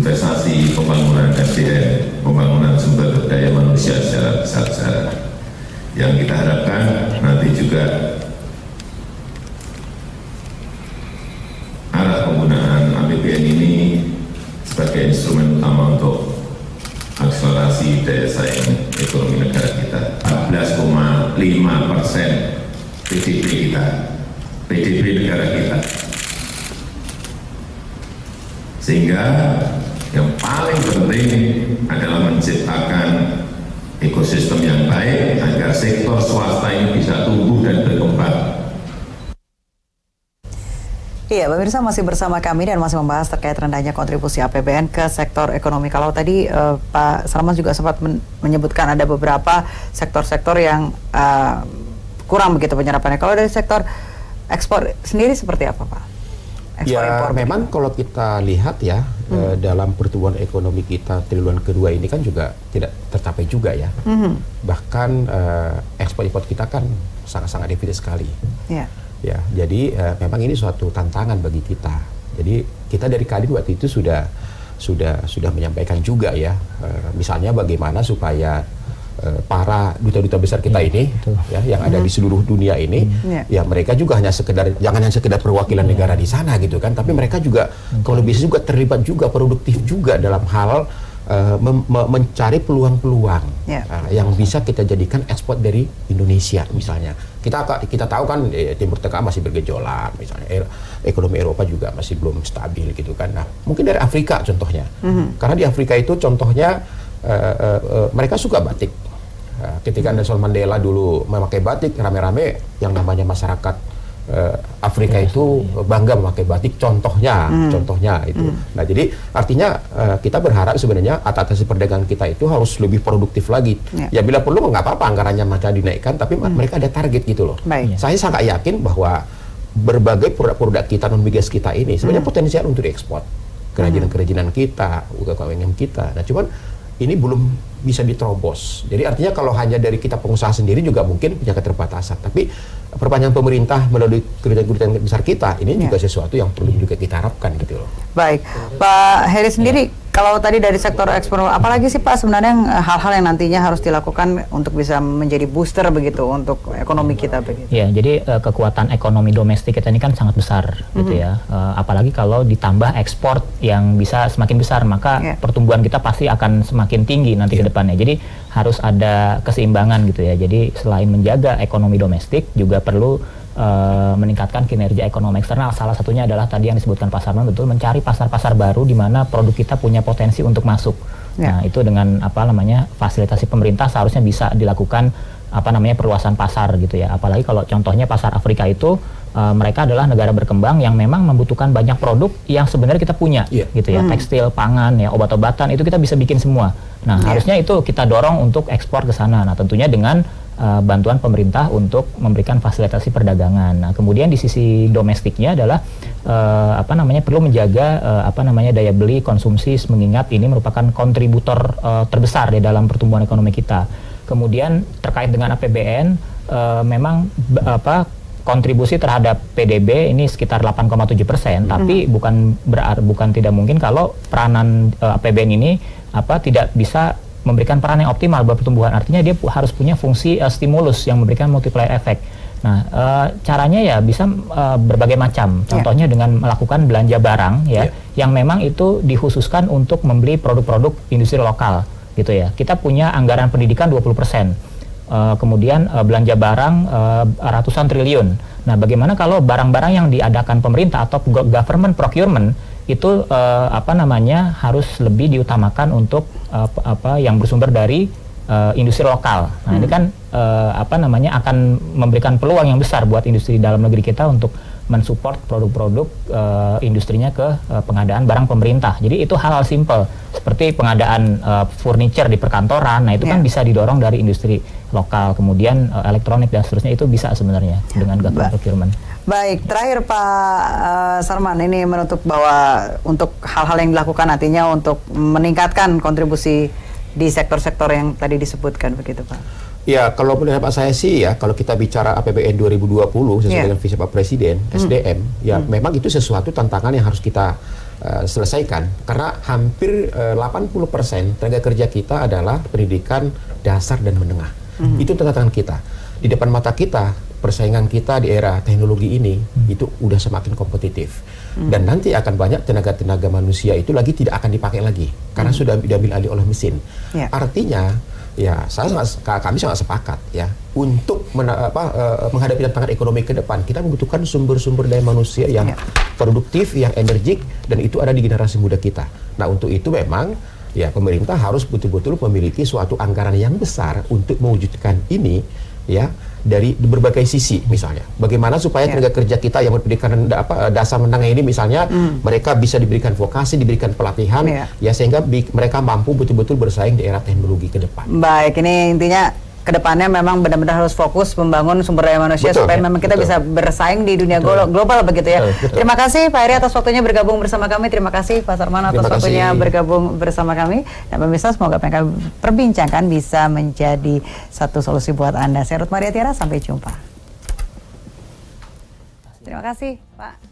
investasi pembangunan SDM, pembangunan sumber daya manusia secara besar-besaran. Yang kita harapkan nanti juga arah penggunaan APBN ini sebagai instrumen utama untuk akselerasi daya saing ekonomi negara kita. 14,5% PDB kita, PDB negara kita. Sehingga yang paling penting adalah menciptakan ekosistem yang baik agar sektor swasta ini bisa tumbuh dan berkembang. Iya, pemirsa masih bersama kami dan masih membahas terkait rendahnya kontribusi APBN ke sektor ekonomi. Kalau tadi Pak Sarman juga sempat menyebutkan ada beberapa sektor-sektor yang kurang begitu penyerapannya. Kalau dari sektor ekspor sendiri seperti apa, Pak? Ekspor impor memang begitu. Kalau kita lihat ya dalam pertumbuhan ekonomi kita triwulan kedua ini kan juga tidak tercapai juga ya. Bahkan ekspor impor kita kan sangat-sangat defisit sekali. Ya, jadi memang ini suatu tantangan bagi kita. Jadi kita dari Kadin waktu itu sudah menyampaikan juga ya, misalnya bagaimana supaya para duta-duta besar kita ini, ya, yang ada di seluruh dunia ini, ya mereka juga jangan hanya sekedar perwakilan negara di sana gitu kan, tapi mereka juga kalau bisa juga terlibat juga produktif juga dalam hal mencari peluang-peluang yang bisa kita jadikan ekspor dari Indonesia misalnya. Kita tahu kan Timur Tengah masih bergejolak, misalnya ekonomi Eropa juga masih belum stabil gitu kan. Nah, mungkin dari Afrika contohnya, karena di Afrika itu contohnya mereka suka batik. Ketika Nelson Mandela dulu memakai batik, rame-rame yang namanya masyarakat Afrika itu bangga memakai batik, contohnya itu. Nah, jadi artinya kita berharap sebenarnya atasi perdagangan kita itu harus lebih produktif lagi. Ya bila perlu nggak apa-apa anggarannya macam dinaikkan, tapi mereka ada target gitu loh. Saya sangat yakin bahwa berbagai produk-produk kita non migas kita ini sebenarnya potensial untuk diekspor. Kerajinan-kerajinan kita, UMKM kita. Nah, cuman ini belum bisa diterobos. Jadi artinya kalau hanya dari kita pengusaha sendiri juga mungkin punya keterbatasan. Tapi perpanjangan pemerintah melalui kedutaan besar kita ini juga sesuatu yang perlu juga kita harapkan gitu loh. Baik, Pak Heri sendiri kalau tadi dari sektor ekspor, apalagi sih Pak sebenarnya hal-hal yang nantinya harus dilakukan untuk bisa menjadi booster begitu untuk ekonomi kita begitu? Ya, jadi kekuatan ekonomi domestik kita ini kan sangat besar gitu ya. Apalagi kalau ditambah ekspor yang bisa semakin besar, maka pertumbuhan kita pasti akan semakin tinggi nanti ke depannya. Jadi harus ada keseimbangan gitu ya. Jadi selain menjaga ekonomi domestik juga perlu meningkatkan kinerja ekonomi eksternal. Salah satunya adalah tadi yang disebutkan Pak Sarman, betul, mencari pasar-pasar baru di mana produk kita punya potensi untuk masuk. Nah, itu dengan fasilitasi pemerintah seharusnya bisa dilakukan perluasan pasar gitu ya. Apalagi kalau contohnya pasar Afrika itu mereka adalah negara berkembang yang memang membutuhkan banyak produk yang sebenarnya kita punya gitu ya. Tekstil, pangan, ya, obat-obatan itu kita bisa bikin semua. Nah, harusnya itu kita dorong untuk ekspor ke sana. Nah, tentunya dengan bantuan pemerintah untuk memberikan fasilitasi perdagangan. Nah, kemudian di sisi domestiknya adalah perlu menjaga daya beli konsumsi, mengingat ini merupakan kontributor terbesar di dalam pertumbuhan ekonomi kita. Kemudian terkait dengan APBN memang kontribusi terhadap PDB ini sekitar 8,7%, tapi bukan tidak mungkin kalau peranan APBN ini tidak bisa memberikan peran yang optimal buat pertumbuhan. Artinya dia harus punya fungsi stimulus yang memberikan multiplier effect. Nah, caranya ya bisa berbagai macam. Contohnya dengan melakukan belanja barang yang memang itu dikhususkan untuk membeli produk-produk industri lokal gitu ya. Kita punya anggaran pendidikan 20%. Kemudian belanja barang ratusan triliun. Nah, bagaimana kalau barang-barang yang diadakan pemerintah atau government procurement itu harus lebih diutamakan untuk yang bersumber dari industri lokal. Nah, ini kan akan memberikan peluang yang besar buat industri dalam negeri kita untuk mensupport produk-produk industrinya ke pengadaan barang pemerintah. Jadi itu hal-hal simple seperti pengadaan furniture di perkantoran. Nah, itu kan bisa didorong dari industri lokal. Kemudian elektronik dan seterusnya itu bisa sebenarnya dengan government procurement. Baik, terakhir Pak Sarman, ini menutup bahwa untuk hal-hal yang dilakukan nantinya untuk meningkatkan kontribusi di sektor-sektor yang tadi disebutkan begitu Pak. Ya, kalau menurut saya sih ya, kalau kita bicara APBN 2020 sesuai dengan visi Pak Presiden, SDM, ya memang itu sesuatu tantangan yang harus kita selesaikan, karena hampir 80% tenaga kerja kita adalah pendidikan dasar dan menengah. Itu tantangan kita. Di depan mata kita, persaingan kita di era teknologi ini itu udah semakin kompetitif. Dan nanti akan banyak tenaga-tenaga manusia itu lagi tidak akan dipakai lagi karena sudah diambil alih oleh mesin. Artinya ya kami sangat sepakat ya untuk menghadapi tantangan ekonomi ke depan kita membutuhkan sumber-sumber daya manusia yang produktif, yang energik, dan itu ada di generasi muda kita. Nah, untuk itu memang ya pemerintah harus betul-betul memiliki suatu anggaran yang besar untuk mewujudkan ini ya dari berbagai sisi. Misalnya bagaimana supaya tenaga kerja kita yang berpendidikan dasar menengah ini misalnya mereka bisa diberikan vokasi, diberikan pelatihan ya sehingga mereka mampu betul-betul bersaing di era teknologi ke depan. Baik, ini intinya kedepannya memang benar-benar harus fokus membangun sumber daya manusia supaya memang kita bisa bersaing di dunia global begitu ya. Terima kasih Pak Heri atas waktunya bergabung bersama kami. Terima kasih Pak Sarman atas waktunya bergabung bersama kami. Dan pemirsa, semoga apa yang kami perbincangkan bisa menjadi satu solusi buat Anda. Saya Ruth Maria Tiara, sampai jumpa. Terima kasih Pak.